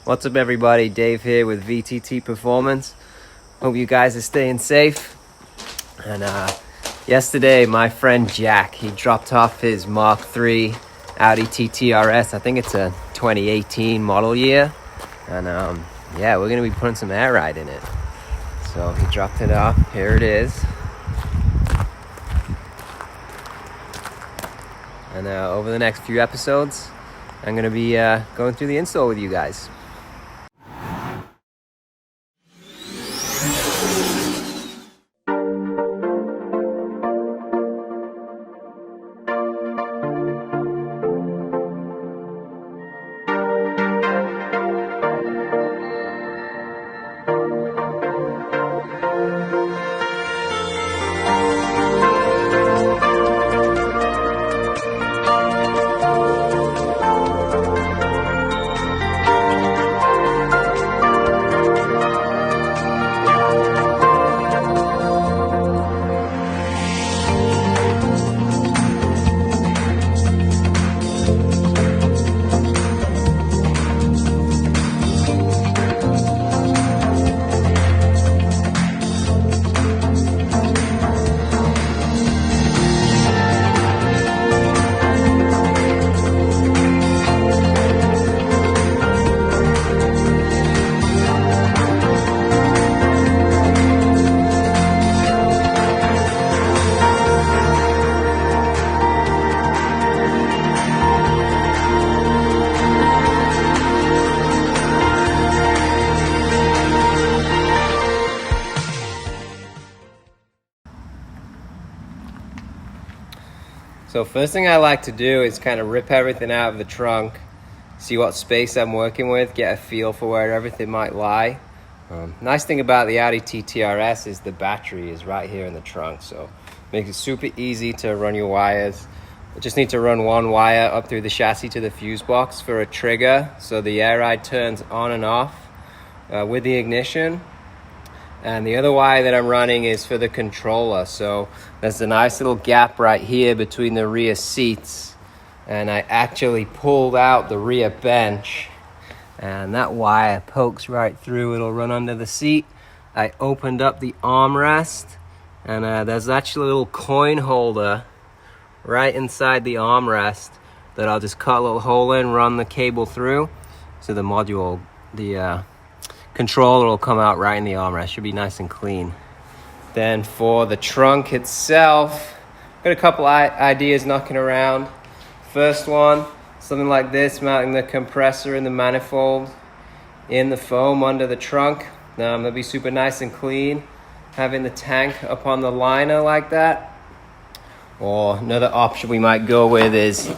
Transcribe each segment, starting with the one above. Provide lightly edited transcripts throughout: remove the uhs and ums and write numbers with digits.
What's up everybody, Dave here with VTT Performance. Hope you guys are staying safe. And yesterday my friend Jack, he dropped off his Mark III Audi TTRS. I think it's a 2018 model year. And yeah, we're gonna be putting some air ride in it. So he dropped it off, here it is. And over the next few episodes, I'm gonna be going through the install with you guys. So first thing I like to do is kind of rip everything out of the trunk, see what space I'm working with, get a feel for where everything might lie. Nice thing about the Audi TTRS is the battery is right here in the trunk, so makes it super easy to run your wires. You just need to run one wire up through the chassis to the fuse box for a trigger, so the air ride turns on and off with the ignition. And the other wire that I'm running is for the controller. So there's a nice little gap right here between the rear seats. And I actually pulled out the rear bench. And that wire pokes right through. It'll run under the seat. I opened up the armrest. And there's actually a little coin holder right inside the armrest that I'll just cut a little hole in, run the cable through. So the module, the controller will come out right in the armrest. Should be nice and clean. Then for the trunk itself, got a couple ideas knocking around. First one, something like this, mounting the compressor in the manifold in the foam under the trunk. That'll be super nice and clean. Having the tank up on the liner like that. Or another option we might go with is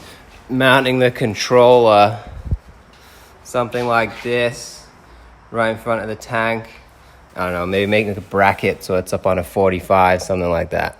mounting the controller, something like this, right in front of the tank. I don't know, maybe make like a bracket so it's up on a 45, something like that.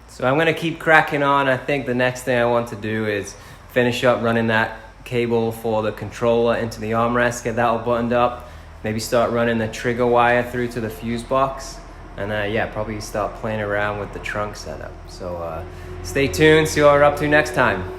So I'm gonna keep cracking on. I think the next thing I want to do is finish up running that cable for the controller into the armrest, get that all buttoned up, maybe start running the trigger wire through to the fuse box, and yeah, probably start playing around with the trunk setup. So stay tuned, see what we're up to next time.